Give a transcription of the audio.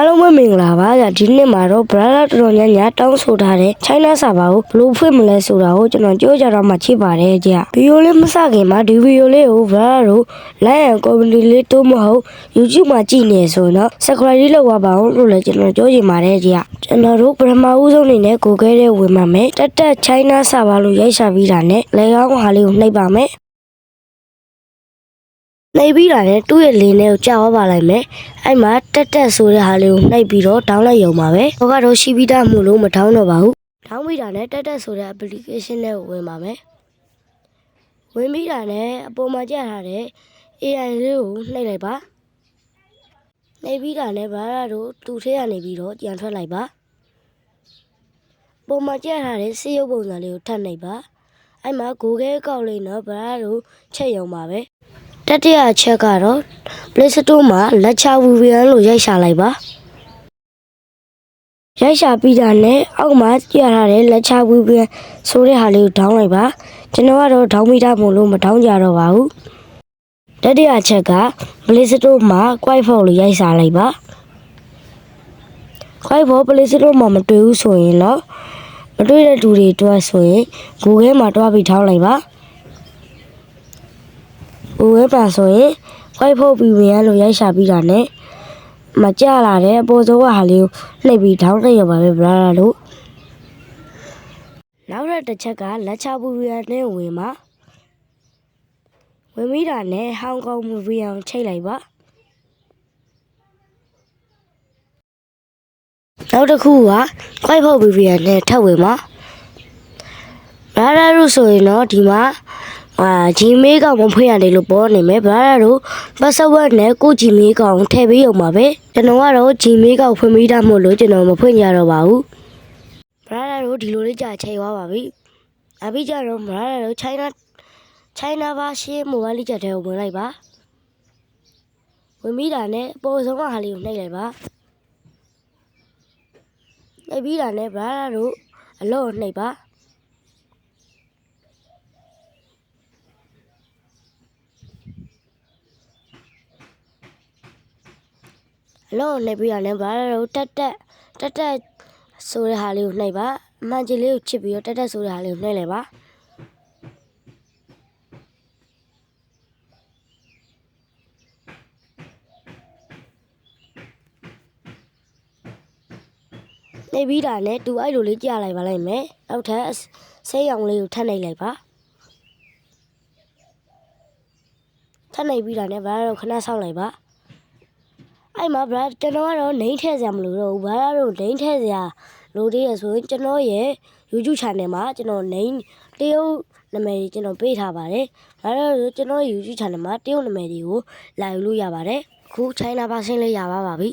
အားလုံးပဲမင်္ဂလာပါဗျဒီနေ့မှာတော့ brother တော်တော်များများတောင်းဆိုထားတဲ့ China စာပါကိုဘယ်လိုဖွင့်မလဲဆိုတာကိုကျွန်တော်ပြောကြတော့မှဖြစ်ပါတယ်ကြဗီဒီယိုလေးမစခင်မှာဒီဗီဒီယိုလေးကို brother တို့ like and comment လေးတိုးမဟုတ် YouTube မှာကြည့်နေဆိုတော့ subscribe လေးလုပ်ပါအောင်လို့လည်းကျွန်တော်ပြောချင်ပါတယ်ကြကျွန်တော်တို့ပထမဦးဆုံးအနေနဲ့ကိုခဲတဲ့ဝင်ပါမယ်တက် China စာပါလို့ရိုက်ရှာပြီးတာနဲ့လေကောင်းဟာလေးကိုနှိပ်ပါမယ်နှိပ်ပြီးတာနဲ့သူ့ရဲ့လင်းလေးကိုကြာသွားပါလိုက်မယ်အဲ့မှာတက်ဆိုတဲ့ဟာလေးကိုနှိပ်ပြီးတော့ down လိုက်ရုံပါပဲဟိုကတော့ရှိပြီးသားမှုလို့မ down တော့ပါဘူး down ပြီးတာနဲ့တက်ဆိုတဲ့ application နဲ့ဝင်ပါမယ်ဝင်ပြီးတာနဲ့အပေါ်မှာကြာထားတဲ့ AI လေးကိုနှိပ်လိုက်ပါနှိပ်ပြီးတာနဲ့ဘာသာတို့သူ့ထဲကနေပြီးတော့ကြံထွက်လိုက်ပါပေါ်မှာကြာထားတဲ့စေရုပ်ပုံစံလေးကိုထပ်နှိပ်ပါအဲ့မှာ Google ကောက်လေးနော်ဘာသာတို့ချက်ရုံပါပဲတတိယအချက်ကတော့ Play Store မှာလက်ချဝီဗီယန်လို့ရိုက်ရှာလိုက်ပါရိုက်ရှာပြီးတာနဲ့အောက်မှာကြရထားတဲ့လက်ချဝီဗီယန်ဆိုတဲ့ဟာလေးကို down လိုက်ပါကျွန်တော်ကတော့ down မိတာမို့လို့မ down ကြတော့ပါဘူးတတိယအချက်က Play Store မှာ Quiet လို့ရိုက်ရှာလိုက်ပါ Quiet Play Store မှာမတွေ့ဘူးဆိုရင်တော့မတွေ့တဲ့သူတွေအတွက်ဆိုရင် Google မှာတွားပြီးထောင်းလိုက်ပါGoogle ပါဆိုရင် Quiet ပြီးဝင်ရလို့ရိုက်ရှာပြီးတာနဲ့မကြလာတဲ့အပေါ်ဆုံးဟာလေးကိုနှိပ်ပြီးထောင်းလိုက်ရပါပဲ brother တို့နောက်တစ်ချက်ကလက်ချပူရနဲ့ဝင်မှာဝင်ပြီးတာနဲ့ဟောင်ကောင်မူဗီအောင်ချိတ်လိုက်ပါနောက်တစ်ခုက Quiet ဗီယန်နဲ့ထပ်ဝင်မှာ brother တို့ဆိုရင်တော့ဒီမှာGmail ကောင်မဖွင့်ရတယ်လို့ပေါ်နေမယ် brother တို့ password နဲ့ကို Gmail ကောင်ထည့်ပေးရုံပါပဲကျွန်တော်ကတော့ Gmail ကောင်ဖွင့်ပြီးသားမို့လို့ကျွန်တော်မဖွင့်ကြတော့ပါဘူး brother တို့ဒီလိုလေးကြာချိန်သွားပါပြီအပြီးကြတော့ brother တို့ China ဘာရှင်း mobile လေးချက်ထဲကိုဝင်လိုက်ပါဝင်ပြီးတာနဲ့ပေါ်ဆုံးကဟာလေးကိုနှိပ်လိုက်ပါနှိပ်ပြီးတာနဲ့ brother တို့အလို့နှိပ်ပါအလို့နှိပ်ပြီးတာနဲ့ brother တို့တက်ဆိုတဲ့ဟာလေးကိုနှိပ်ပါအမှန်ကြီးလေးကိုချစ်ပြီးတော့တက်ဆိုတဲ့ဟာလေးကိုနှိပ်လိုက်ပါနှိပ်ပြီးတာနဲ့သူအဲ့လိုလေးကြာလိုက်ပါလိုက်မယ်နောက်ထပ်ဆေးရောင်လေးကိုထပ်နှိပ်လိုက်ပါထပ်နှိပ်ပြီးတာနဲ့ brother တို့ခဏဆောက်လိုက်ပါအဲ့မှာ brother ကျွန်တော်ကတော့နှိမ်ထည့်စရာမလိုတော့ဘူး brother တို့နှိမ်ထည့်စရာလိုသေးရဆိုရင်ကျွန်တော်ရဲ့ YouTube channel မှာကျွန်တော်နှိမ်တရုတ်နာမည်ကြီးကျွန်တော်ပေးထားပါတယ် brother တို့ကျွန်တော် YouTube channel မှာတရုတ်နာမည်ကြီးကိုလာယူလို့ရပါတယ်အခု China ဘာရှင်းလေးရပါပြီ